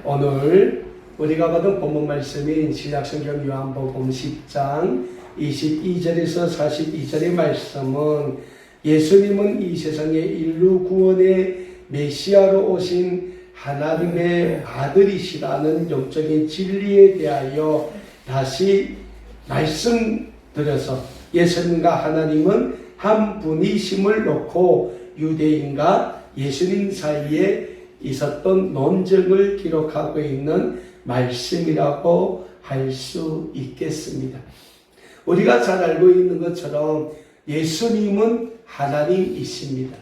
오늘 우리가 받은 본문 말씀인 신약성경 요한복음 10장 22절에서 42절의 말씀은 예수님은 이 세상의 인류 구원의 메시아로 오신 하나님의 아들이시라는 영적인 진리에 대하여 다시 말씀드려서 예수님과 하나님은 한 분이심을 놓고 유대인과 예수님 사이에 있었던 논쟁을 기록하고 있는 말씀이라고 할 수 있겠습니다. 우리가 잘 알고 있는 것처럼 예수님은 하나님이십니다.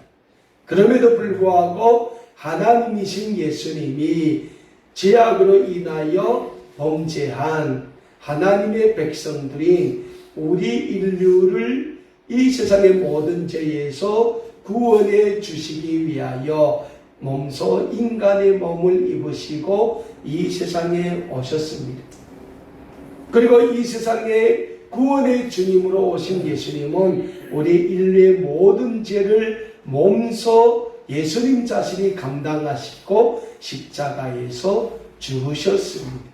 그럼에도 불구하고 하나님이신 예수님이 죄악으로 인하여 범죄한 하나님의 백성들인 우리 인류를 이 세상의 모든 죄에서 구원해 주시기 위하여 몸소 인간의 몸을 입으시고 이 세상에 오셨습니다. 그리고 이 세상에 구원의 주님으로 오신 예수님은 우리 인류의 모든 죄를 몸소 예수님 자신이 감당하시고 십자가에서 죽으셨습니다.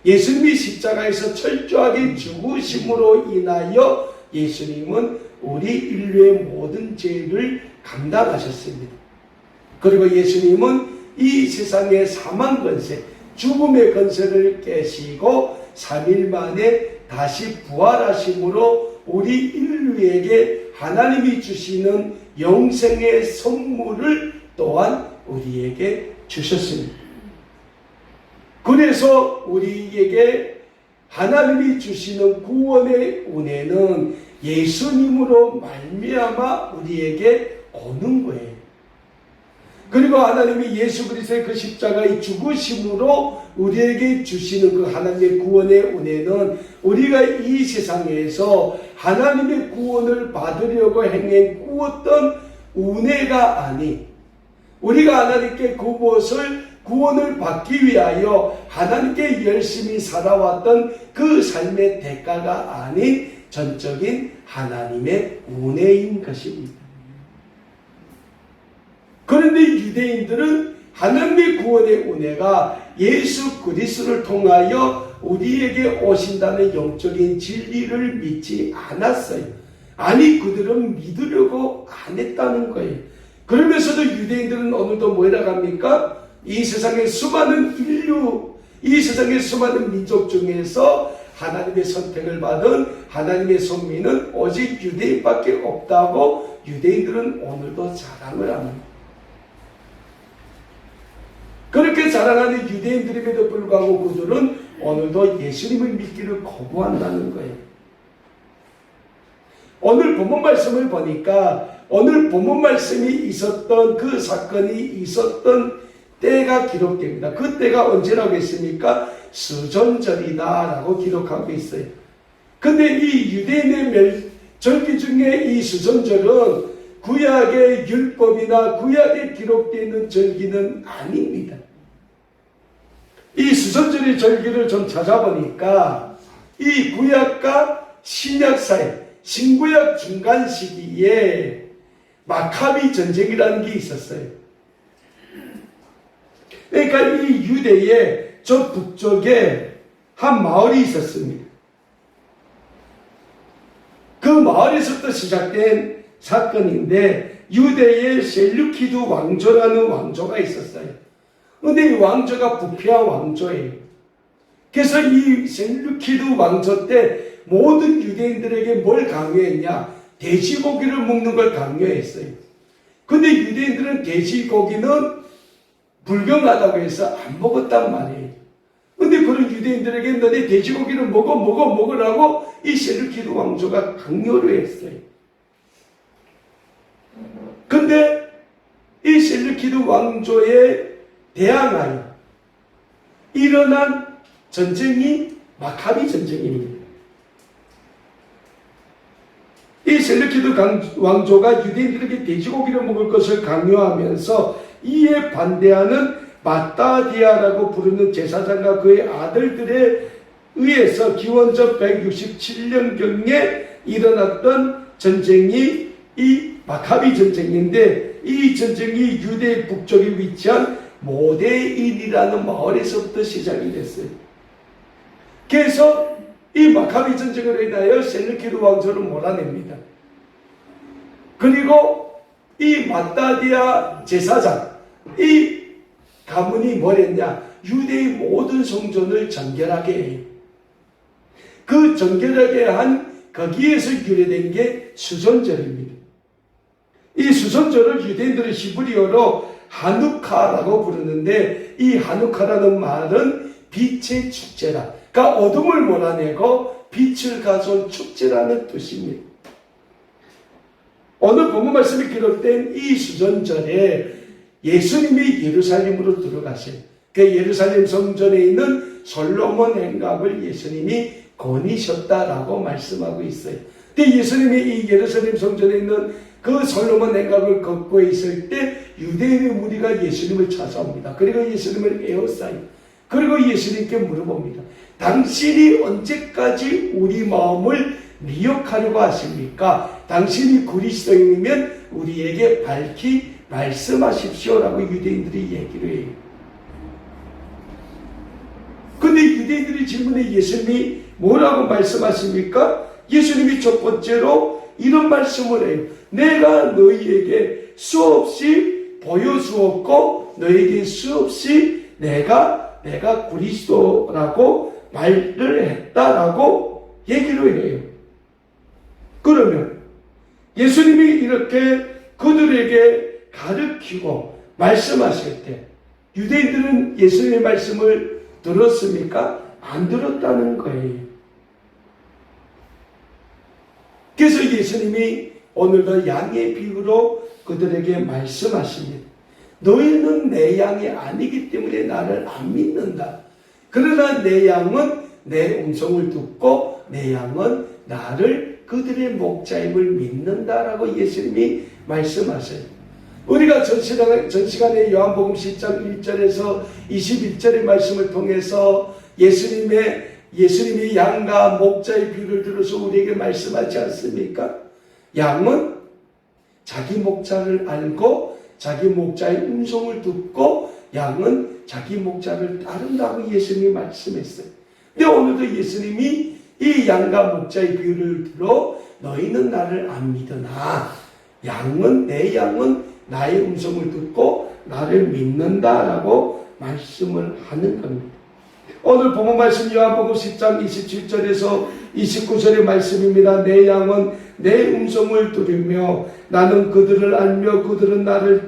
예수님이 십자가에서 철저하게 죽으심으로 인하여 예수님은 우리 인류의 모든 죄를 감당하셨습니다. 그리고 예수님은 이 세상의 사망 권세, 죽음의 권세를 깨시고 3일 만에 다시 부활하심으로 우리 인류에게 하나님이 주시는 영생의 선물을 또한 우리에게 주셨습니다. 그래서 우리에게 하나님이 주시는 구원의 은혜는 예수님으로 말미암아 우리에게 오는 거예요. 그리고 하나님이 예수 그리스도의 그 십자가의 죽으심으로 우리에게 주시는 그 하나님의 구원의 은혜는 우리가 이 세상에서 하나님의 구원을 받으려고 행했던 은혜가 아닌, 우리가 하나님께 그 무엇을 구원을 받기 위하여 하나님께 열심히 살아왔던 그 삶의 대가가 아닌 전적인 하나님의 은혜인 것입니다. 그런데 유대인들은 하나님의 구원의 은혜가 예수 그리스도를 통하여 우리에게 오신다는 영적인 진리를 믿지 않았어요. 아니, 그들은 믿으려고 안 했다는 거예요. 그러면서도 유대인들은 오늘도 뭐라 합니까? 이 세상의 수많은 인류, 이 세상의 수많은 민족 중에서 하나님의 선택을 받은 하나님의 선민은 오직 유대인밖에 없다고 유대인들은 오늘도 자랑을 합니다. 그렇게 자랑하는 유대인들임에도 불구하고 그들은 오늘도 예수님을 믿기를 거부한다는 거예요. 오늘 본문 말씀을 보니까 오늘 본문 말씀이 있었던 그 사건이 있었던 때가 기록됩니다. 그 때가 언제라고 했습니까? 수전절이다 라고 기록하고 있어요. 근데 이 유대인의 절기 중에 이 수전절은 구약의 율법이나 구약에 기록되어 있는 절기는 아닙니다. 이 수전절의 절기를 좀 찾아보니까 이 구약과 신약 사이, 신구약 중간 시기에 마카비 전쟁이라는 게 있었어요. 그러니까 이 유대의 저 북쪽에 한 마을이 있었습니다. 그 마을에서부터 시작된 사건인데 유대의 셀루키드 왕조라는 왕조가 있었어요. 근데 이 왕조가 부패한 왕조예요. 그래서 이 셀루키드 왕조 때 모든 유대인들에게 뭘 강요했냐? 돼지고기를 먹는 걸 강요했어요. 근데 유대인들은 돼지고기는 불경하다고 해서 안 먹었단 말이에요. 근데 그런 유대인들에게 너네 돼지고기를 먹으라고 이 셀루키드 왕조가 강요를 했어요. 근데 이 셀루키드 왕조에 대항하여 일어난 전쟁이 마카비 전쟁입니다. 이 셀루키드 왕조가 유대인들에게 돼지고기를 먹을 것을 강요하면서 이에 반대하는 마따디아라고 부르는 제사장과 그의 아들들에 의해서 기원전 167년경에 일어났던 전쟁이 이 마카비 전쟁인데, 이 전쟁이 유대 북쪽에 위치한 모데인이라는 마을에서부터 시작이 됐어요. 그래서 이 마카비 전쟁으로 인하여 셀루키드 왕조를 몰아냅니다. 그리고 이 마따디아 제사장, 이 가문이 뭘 했냐? 유대의 모든 성전을 정결하게 해요. 그 정결하게 한 거기에서 유래된 게 수선절입니다. 이 수선절을 유대인들은 히브리어로 하누카라고 부르는데, 이 하누카라는 말은 빛의 축제라, 그러니까 어둠을 몰아내고 빛을 가져온 축제라는 뜻입니다. 오늘 본문 말씀이 기록된 이 수전절에 예수님이 예루살렘으로 들어가세요. 그 예루살렘 성전에 있는 솔로몬 행각을 예수님이 거니셨다라고 말씀하고 있어요. 근데 예수님이 이 예루살렘 성전에 있는 그 솔로몬 행각을 걷고 있을 때 유대인의 무리가 예수님을 찾아옵니다. 그리고 예수님을 에워싸요. 그리고 예수님께 물어봅니다. 당신이 언제까지 우리 마음을 미혹하려고 하십니까? 당신이 그리스도인이면 우리에게 밝히 말씀하십시오라고 유대인들이 얘기를 해요. 근데 유대인들이 질문해 예수님이 뭐라고 말씀하십니까? 예수님이 첫 번째로 이런 말씀을 해요. 내가 너희에게 수없이 보여주었고 너희에게 수없이 내가 그리스도라고 말을 했다라고 얘기를 해요. 그러면 예수님이 이렇게 그들에게 가르치고 말씀하실 때 유대인들은 예수님의 말씀을 들었습니까? 안 들었다는 거예요. 그래서 예수님이 오늘도 양의 비유로 그들에게 말씀하십니다. 너희는 내 양이 아니기 때문에 나를 안 믿는다. 그러나 내 양은 내 음성을 듣고 내 양은 나를 그들의 목자임을 믿는다라고 예수님이 말씀하세요. 우리가 전 시간에 요한복음 10장 1절에서 21절의 말씀을 통해서 예수님이 양과 목자의 비유를 들어서 우리에게 말씀하지 않습니까? 양은 자기 목자를 알고 자기 목자의 음성을 듣고 양은 자기 목자를 따른다고 예수님이 말씀했어요. 근데 오늘도 예수님이 이 양과 목자의 비유를 들어 너희는 나를 안 믿으나 내 양은 나의 음성을 듣고 나를 믿는다라고 말씀을 하는 겁니다. 오늘 본문 말씀 요한복음 10장 27절에서 29절의 말씀입니다. 내 양은 내 음성을 들으며 나는 그들을 알며 그들은 나를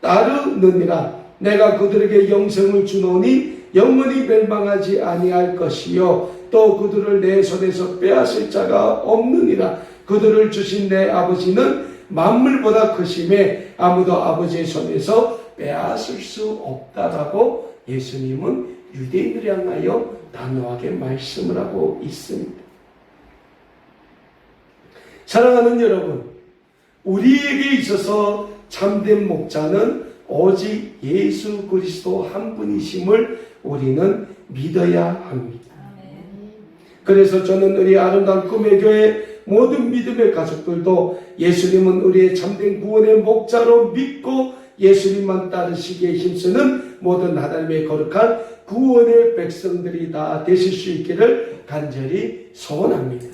따르느니라. 내가 그들에게 영생을 주노니 영원히 멸망하지 아니할 것이요 또 그들을 내 손에서 빼앗을 자가 없느니라. 그들을 주신 내 아버지는 만물보다 크심에 아무도 아버지의 손에서 빼앗을 수 없다라고 예수님은 유대인을 향하여 단호하게 말씀을 하고 있습니다. 사랑하는 여러분, 우리에게 있어서 참된 목자는 오직 예수 그리스도 한 분이심을 우리는 믿어야 합니다. 그래서 저는 우리 아름다운 꿈의 교회 모든 믿음의 가족들도 예수님은 우리의 참된 구원의 목자로 믿고 예수님만 따르시기에 힘쓰는 모든 하나님의 거룩한 구원의 백성들이 다 되실 수 있기를 간절히 소원합니다.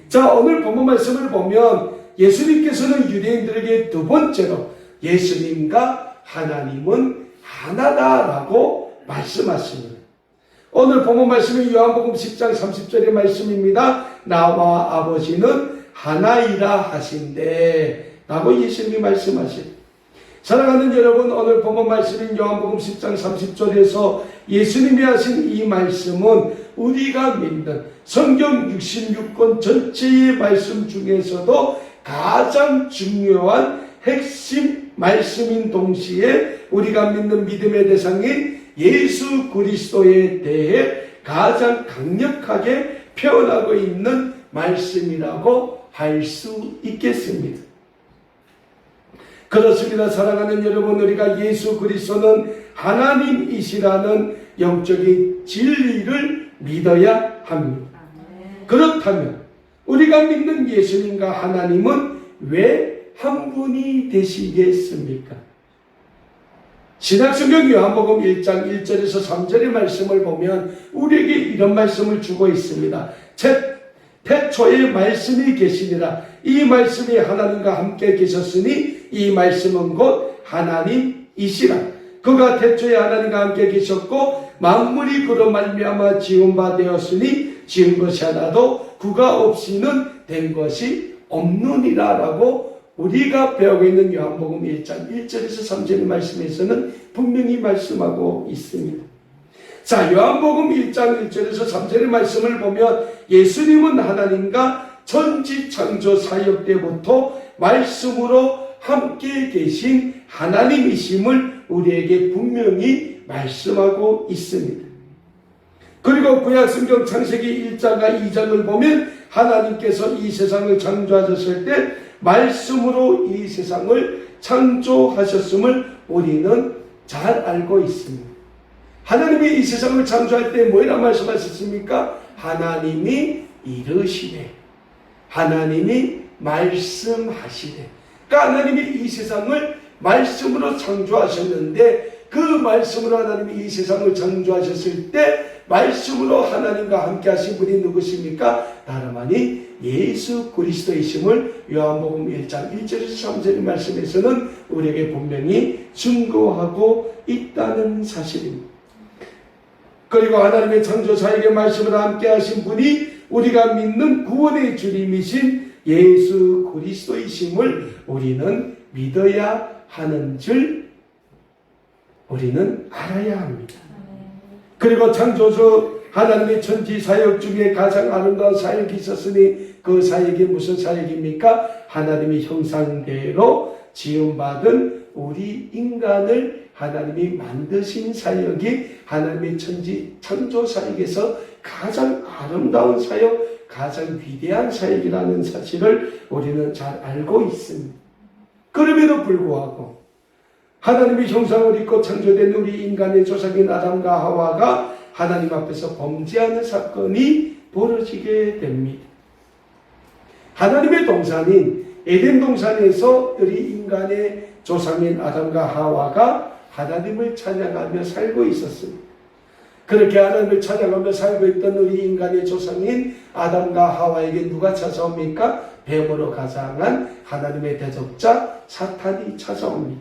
자, 오늘 본문 말씀을 보면 예수님께서는 유대인들에게 두 번째로 예수님과 하나님은 하나다라고 말씀하십니다. 오늘 본문 말씀은 요한복음 10장 30절의 말씀입니다. 나와 아버지는 하나이라 하신대 라고 예수님이 말씀하십니다. 사랑하는 여러분, 오늘 본문 말씀인 요한복음 10장 30절에서 예수님이 하신 이 말씀은 우리가 믿는 성경 66권 전체의 말씀 중에서도 가장 중요한 핵심 말씀인 동시에 우리가 믿는 믿음의 대상인 예수 그리스도에 대해 가장 강력하게 표현하고 있는 말씀이라고 할 수 있겠습니다. 그렇습니다. 사랑하는 여러분, 우리가 예수 그리스도는 하나님이시라는 영적인 진리를 믿어야 합니다. 그렇다면 우리가 믿는 예수님과 하나님은 왜 한 분이 되시겠습니까? 신약성경 요한복음 1장 1절에서 3절의 말씀을 보면 우리에게 이런 말씀을 주고 있습니다. 태초에 말씀이 계시니라. 이 말씀이 하나님과 함께 계셨으니 이 말씀은 곧 하나님이시라. 그가 태초에 하나님과 함께 계셨고 만물이 그로 말미암아 지은 바 되었으니 지은 것이 하나도 그가 없이는 된 것이 없느니라 라고 우리가 배우고 있는 요한복음 1장 1절에서 3절의 말씀에서는 분명히 말씀하고 있습니다. 자, 요한복음 1장 1절에서 3절의 말씀을 보면 예수님은 하나님과 천지창조 사역 때부터 말씀으로 함께 계신 하나님이심을 우리에게 분명히 말씀하고 있습니다. 그리고 구약성경 창세기 1장과 2장을 보면 하나님께서 이 세상을 창조하셨을 때 말씀으로 이 세상을 창조하셨음을 우리는 잘 알고 있습니다. 하나님이 이 세상을 창조할 때 뭐라 말씀하셨습니까? 하나님이 이르시되, 하나님이 말씀하시되. 그러니까 하나님이 이 세상을 말씀으로 창조하셨는데 그 말씀으로 하나님이 이 세상을 창조하셨을 때 말씀으로 하나님과 함께 하신 분이 누구십니까? 다름 아닌 예수 그리스도이심을 요한복음 1장 1절에서 3절의 말씀에서는 우리에게 분명히 증거하고 있다는 사실입니다. 그리고 하나님의 창조사역의 말씀으로 함께 하신 분이 우리가 믿는 구원의 주님이신 예수 그리스도이심을 우리는 믿어야 하는 줄 우리는 알아야 합니다. 그리고 창조주 하나님의 천지 사역 중에 가장 아름다운 사역이 있었으니 그 사역이 무슨 사역입니까? 하나님의 형상대로 지음받은 우리 인간을 하나님이 만드신 사역이 하나님의 천지 창조 사역에서 가장 아름다운 사역, 가장 위대한 사역이라는 사실을 우리는 잘 알고 있습니다. 그럼에도 불구하고 하나님의 형상을 입고 창조된 우리 인간의 조상인 아담과 하와가 하나님 앞에서 범죄하는 사건이 벌어지게 됩니다. 하나님의 동산인 에덴 동산에서 우리 인간의 조상인 아담과 하와가 하나님을 찬양하며 살고 있었습니다. 그렇게 하나님을 찬양하며 살고 있던 우리 인간의 조상인 아담과 하와에게 누가 찾아옵니까? 뱀으로 가장한 하나님의 대적자 사탄이 찾아옵니다.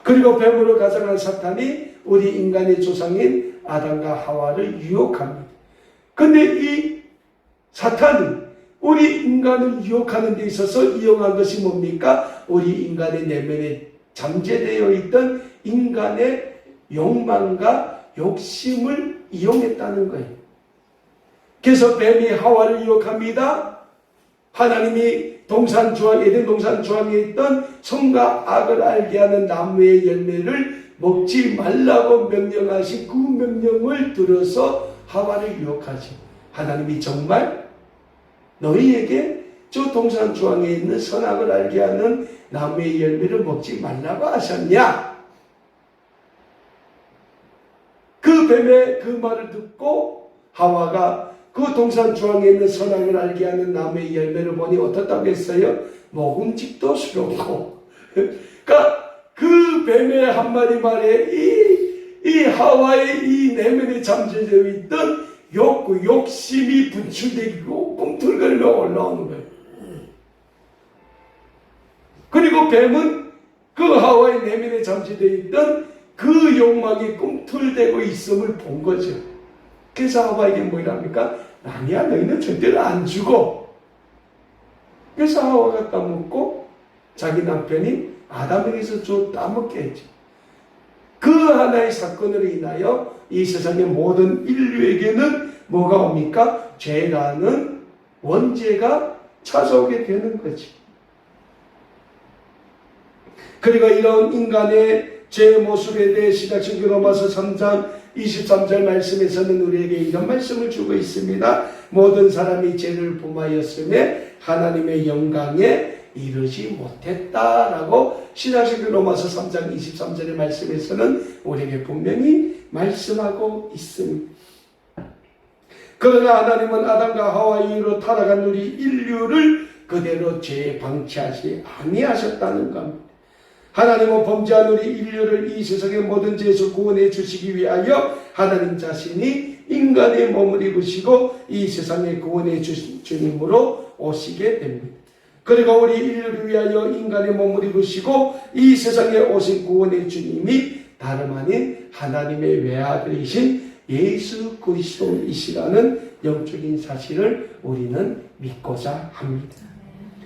그리고 뱀으로 가장한 사탄이 우리 인간의 조상인 아담과 하와를 유혹합니다. 근데 이 사탄이 우리 인간을 유혹하는 데 있어서 이용한 것이 뭡니까? 우리 인간의 내면에 잠재되어 있던 인간의 욕망과 욕심을 이용했다는 거예요. 그래서 뱀이 하와를 유혹합니다. 하나님이 에덴 동산 주황에 있던 선과 악을 알게 하는 나무의 열매를 먹지 말라고 명령하신 그 명령을 들어서 하와를 유혹하지. 하나님이 정말 너희에게 저 동산 주황에 있는 선악을 알게 하는 나무의 열매를 먹지 말라고 하셨냐? 그 뱀의 그 말을 듣고 하와가 그 동산 주황에 있는 선악을 알게 하는 나무의 열매를 보니 어떻다고 했어요? 먹음직도 스럽고. 그러니까 그 뱀의 한마디 말에 이 하와의 이 내면에 잠재되어 있던 욕구, 욕심이 분출되고 꿈틀거리며 올라오는 거예요. 그리고 뱀은 그 하와의 내면에 잠재되어 있던 그 욕망이 꿈틀대고 있음을 본 거죠. 그래서 하와에게 뭐랍니까? 아니야, 너희는 절대로 안 죽어. 그래서 하와가 따먹고 자기 남편이 아담에게서 따먹게 했죠. 그 하나의 사건으로 인하여 이 세상의 모든 인류에게는 뭐가 옵니까? 죄라는 원죄가 찾아오게 되는 거지. 그리고 이런 인간의 죄의 모습에 대해 신약성경 로마서 3장 23절 말씀에서는 우리에게 이런 말씀을 주고 있습니다. 모든 사람이 죄를 범하였음에 하나님의 영광에 이르지 못했다라고 신약성경 로마서 3장 23절의 말씀에서는 우리에게 분명히 말씀하고 있습니다. 그러나 하나님은 아담과 하와 이후로 타락한 우리 인류를 그대로 죄에 방치하지 아니하셨다는 겁니다. 하나님은 범죄한 우리 인류를 이 세상의 모든 죄에서 구원해 주시기 위하여 하나님 자신이 인간의 몸을 입으시고 이 세상에 구원해 주신 주님으로 오시게 됩니다. 그리고 우리 인류를 위하여 인간의 몸을 입으시고 이 세상에 오신 구원의 주님이 다름 아닌 하나님의 외아들이신 예수 그리스도이시라는 영적인 사실을 우리는 믿고자 합니다.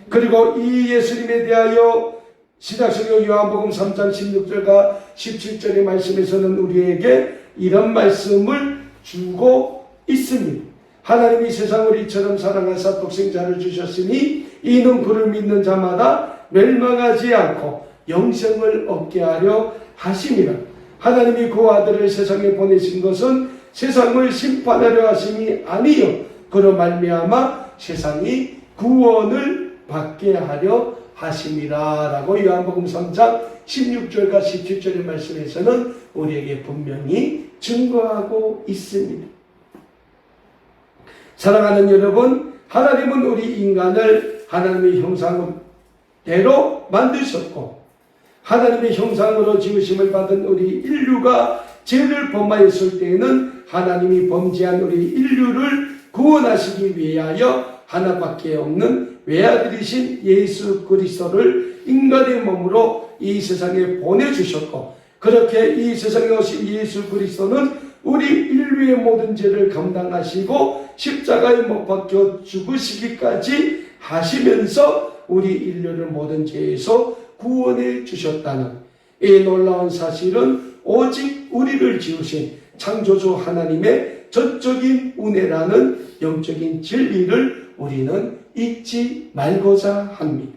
그리고 이 예수님에 대하여 신약성경 요한복음 3장 16절과 17절의 말씀에서는 우리에게 이런 말씀을 주고 있습니다. 하나님이 세상을 이처럼 사랑하사 독생자를 주셨으니 이는 그를 믿는 자마다 멸망하지 않고 영생을 얻게 하려 하심이라. 하나님이 그 아들을 세상에 보내신 것은 세상을 심판하려 하심이 아니요 그로 말미암아 세상이 구원을 받게 하려 하심이라 라고 요한복음 3장 16절과 17절의 말씀에서는 우리에게 분명히 증거하고 있습니다. 사랑하는 여러분, 하나님은 우리 인간을 하나님의 형상대로 만드셨고 하나님의 형상으로 지으심을 받은 우리 인류가 죄를 범하였을 때에는 하나님이 범죄한 우리 인류를 구원하시기 위하여 하나밖에 없는 외아들이신 예수 그리스도를 인간의 몸으로 이 세상에 보내주셨고 그렇게 이 세상에 오신 예수 그리스도는 우리 인류의 모든 죄를 감당하시고 십자가에 못 박혀 죽으시기까지 하시면서 우리 인류를 모든 죄에서 구원해 주셨다는 이 놀라운 사실은 오직 우리를 지으신 창조주 하나님의 전적인 은혜라는 영적인 진리를 우리는 잊지 말고자 합니다.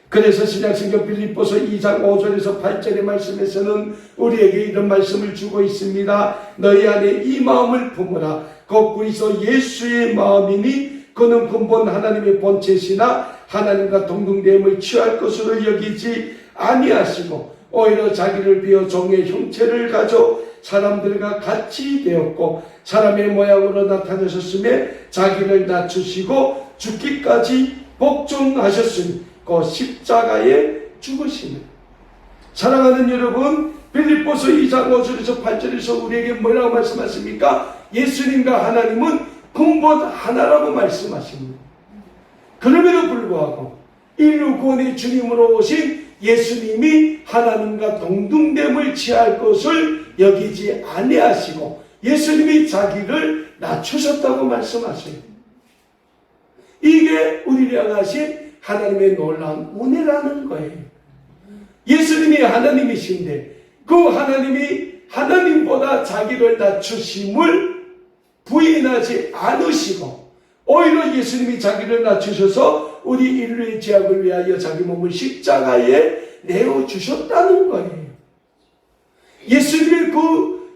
그래서 신약성경 빌립보서 2장 5절에서 8절의 말씀에서는 우리에게 이런 말씀을 주고 있습니다. 너희 안에 이 마음을 품으라. 곧 그리스도 예수의 마음이니 그는 근본 하나님의 본체시나 하나님과 동등됨을 취할 것으로 여기지 아니하시고 오히려 자기를 비워 종의 형체를 가져 사람들과 같이 되었고 사람의 모양으로 나타나셨으며 자기를 낮추시고 죽기까지 복종하셨으니 그 십자가에 죽으시는. 사랑하는 여러분, 빌립보서 2장 5절에서 8절에서 우리에게 뭐라고 말씀하십니까? 예수님과 하나님은 근본 하나라고 말씀하십니다. 그럼에도 불구하고 인류 구원의 주님으로 오신 예수님이 하나님과 동등됨을 취할 것을 여기지 아니하시고 예수님이 자기를 낮추셨다고 말씀하세요. 이게 우리를 향하신 하나님의 놀라운 은혜라는 거예요. 예수님이 하나님이신데 그 하나님이 하나님보다 자기를 낮추심을 부인하지 않으시고 오히려 예수님이 자기를 낮추셔서 우리 인류의 죄악을 위하여 자기 몸을 십자가에 내어주셨다는 거예요. 예수님의 그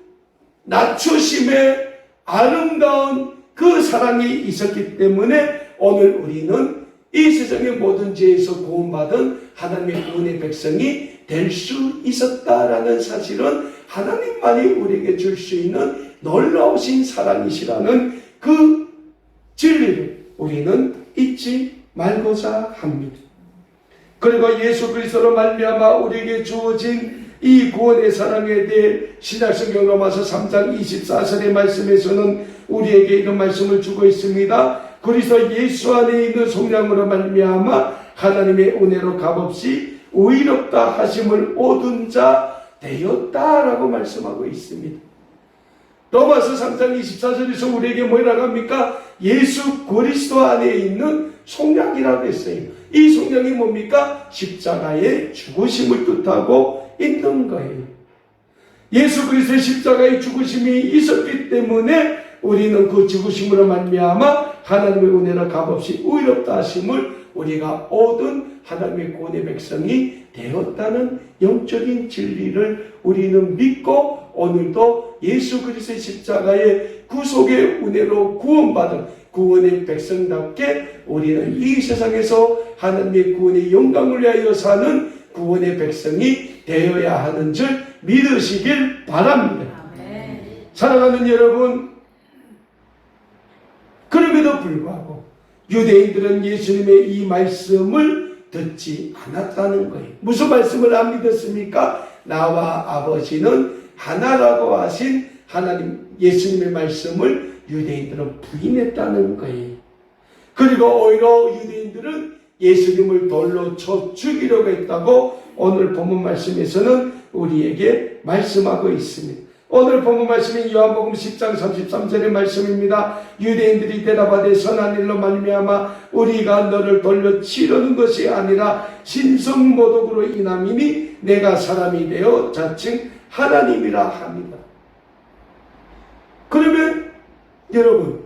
낮추심의 아름다운 그 사랑이 있었기 때문에 오늘 우리는 이 세상의 모든 죄에서 구원받은 하나님의 구원의 백성이 될 수 있었다라는 사실은 하나님만이 우리에게 줄 수 있는 놀라우신 사랑이시라는 그 진리를 우리는 잊지 말고자 합니다. 그리고 예수 그리스도로 말미암아 우리에게 주어진 이 구원의 사랑에 대해 신약성경 로마서 3장 24절의 말씀에서는 우리에게 이런 말씀을 주고 있습니다. 그리스도 예수 안에 있는 속량으로 말미암아 하나님의 은혜로 값없이 의롭다 하심을 얻은 자 되었다라고 말씀하고 있습니다. 로마서 3장 24절에서 우리에게 뭐라고 합니까? 예수 그리스도 안에 있는 속량이라고 했어요. 이 속량이 뭡니까? 십자가의 죽으심을 뜻하고 있는 거예요. 예수 그리스도의 십자가의 죽으심이 있었기 때문에 우리는 그 죽으심으로 말미암아 하나님의 은혜로 값없이 의롭다 하심을 우리가 얻은 하나님의 구원의 백성이 되었다는 영적인 진리를 우리는 믿고 오늘도 예수 그리스도의 십자가의 구속의 은혜로 구원받은 구원의 백성답게 우리는 이 세상에서 하나님의 구원의 영광을 위하여 사는 구원의 백성이 되어야 하는 줄 믿으시길 바랍니다. 사랑하는 여러분, 그럼에도 불구하고 유대인들은 예수님의 이 말씀을 듣지 않았다는 거예요. 무슨 말씀을 안 믿었습니까? 나와 아버지는 하나라고 하신 하나님 예수님의 말씀을 유대인들은 부인했다는 거예요. 그리고 오히려 유대인들은 예수님을 돌로 쳐 죽이려고 했다고 오늘 본문 말씀에서는 우리에게 말씀하고 있습니다. 오늘 본문 말씀은 요한복음 10장 33절의 말씀입니다. 유대인들이 대답하되 선한 일로 말미암아 우리가 너를 돌려 치려는 것이 아니라 신성모독으로 인함이니 내가 사람이 되어 자칭 하나님이라 합니다. 그러면 여러분,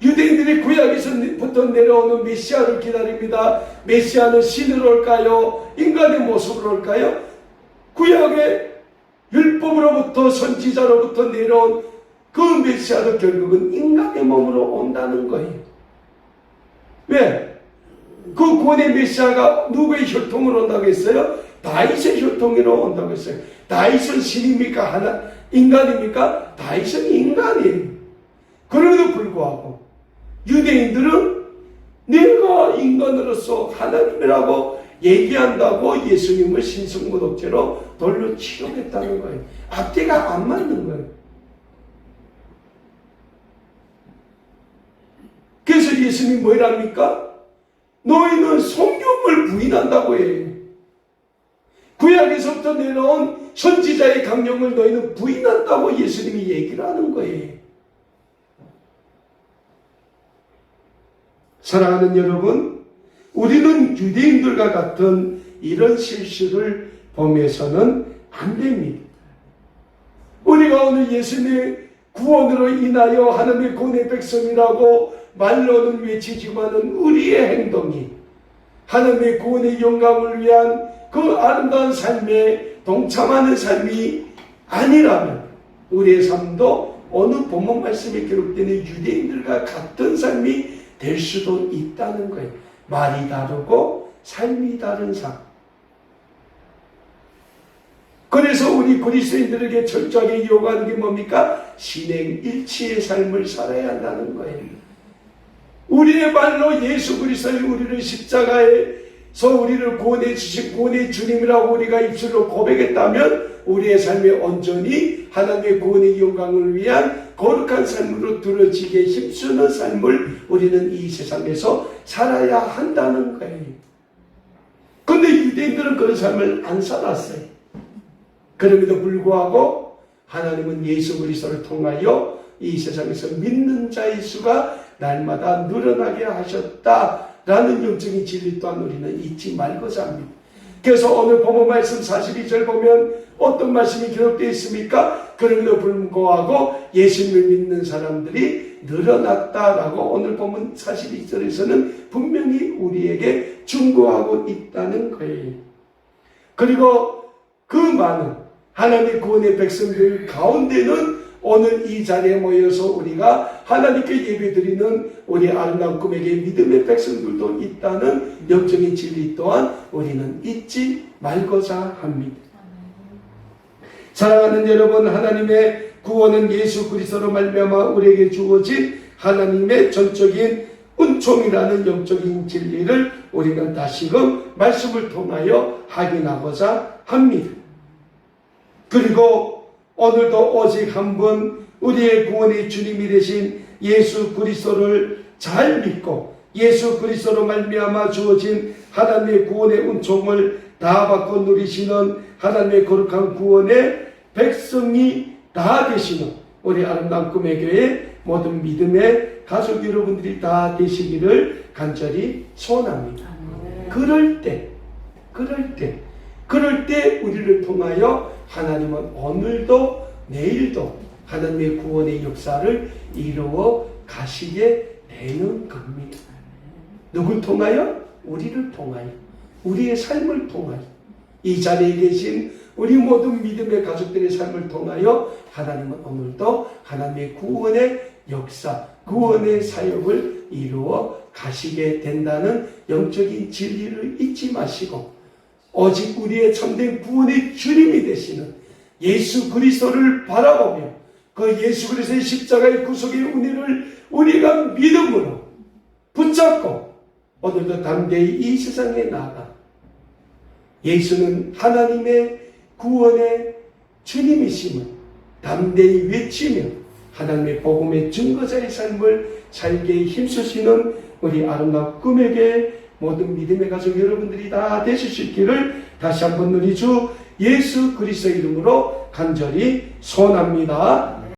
유대인들이 구약에서부터 내려오는 메시아를 기다립니다. 메시아는 신으로 올까요? 인간의 모습으로 올까요? 구약의 율법으로부터 선지자로부터 내려온 그 메시아도 결국은 인간의 몸으로 온다는 거예요. 왜? 그 구원의 메시아가 누구의 혈통으로 온다고 했어요? 다윗의 혈통으로 온다고 했어요. 다윗은 신입니까? 인간입니까? 다윗은 인간이에요. 그럼에도 불구하고 유대인들은 내가 인간으로서 하나님이라고 얘기한다고 예수님을 신성모독죄로 돌로 치료했다는 거예요. 앞뒤가 안 맞는 거예요. 그래서 예수님이 뭐랍니까? 너희는 성경을 부인한다고 해요. 구약에서부터 내려온 선지자의 강령을 너희는 부인한다고 예수님이 얘기를 하는 거예요. 사랑하는 여러분, 우리는 유대인들과 같은 이런 실수를 범해서는 안 됩니다. 우리가 오늘 예수님의 구원으로 인하여 하나님의 구원의 백성이라고 말로는 외치지만은 우리의 행동이 하나님의 구원의 영광을 위한 그 아름다운 삶에 동참하는 삶이 아니라면 우리의 삶도 어느 본문 말씀에 기록되는 유대인들과 같은 삶이 될 수도 있다는 거예요. 말이 다르고 삶이 다른 삶. 그래서 우리 그리스도인들에게 철저하게 요구하는 게 뭡니까? 신행일치의 삶을 살아야 한다는 거예요. 우리의 말로 예수 그리스도의 우리를 십자가에서 우리를 구원해 주신 구원의 주님이라고 우리가 입술로 고백했다면 우리의 삶에 온전히 하나님의 구원의 영광을 위한 거룩한 삶으로 들어지게 힘쓰는 삶을 우리는 이 세상에서 살아야 한다는 거예요. 그런데 유대인들은 그런 삶을 안 살았어요. 그럼에도 불구하고 하나님은 예수 그리스도를 통하여 이 세상에서 믿는 자의 수가 날마다 늘어나게 하셨다라는 영적인 진리 또한 우리는 잊지 말고자 합니다. 그래서 오늘 본문 말씀 42절 보면 어떤 말씀이 기록되어 있습니까? 그럼에도 불구하고 예수님을 믿는 사람들이 늘어났다라고 오늘 본문 42절에서는 분명히 우리에게 충고하고 있다는 거예요. 그리고 그 많은 하나님의 구원의 백성들 가운데는 오늘 이 자리에 모여서 우리가 하나님께 예배드리는 우리 아름다운 꿈에게 믿음의 백성들도 있다는 영적인 진리 또한 우리는 잊지 말고자 합니다. 사랑하는 여러분, 하나님의 구원은 예수 그리스도로 말미암아 우리에게 주어진 하나님의 전적인 은총이라는 영적인 진리를 우리는 다시금 말씀을 통하여 확인하고자 합니다. 그리고 오늘도 오직 한 분 우리의 구원의 주님이 되신 예수 그리스도를 잘 믿고 예수 그리스도로 말미암아 주어진 하나님의 구원의 은총을 다 받고 누리시는 하나님의 거룩한 구원의 백성이 다 되시는 우리 아름다운 꿈의 교회 모든 믿음의 가족 여러분들이 다 되시기를 간절히 소원합니다. 그럴 때 우리를 통하여 하나님은 오늘도 내일도 하나님의 구원의 역사를 이루어 가시게 되는 겁니다. 누굴 통하여? 우리를 통하여, 우리의 삶을 통하여, 이 자리에 계신 우리 모든 믿음의 가족들의 삶을 통하여 하나님은 오늘도 하나님의 구원의 역사, 구원의 사역을 이루어 가시게 된다는 영적인 진리를 잊지 마시고 오직 우리의 참된 구원의 주님이 되시는 예수 그리스도를 바라보며 그 예수 그리스도의 십자가의 구속의 은혜를 우리가 믿음으로 붙잡고 오늘도 담대히 이 세상에 나가 예수는 하나님의 구원의 주님이심을 담대히 외치며 하나님의 복음의 증거자의 삶을 살게 힘쓰시는 우리 아름다운 꿈에게 모든 믿음의 가족 여러분들이 다 되실 수 있기를 다시 한번 우리 주 예수 그리스도의 이름으로 간절히 소원합니다.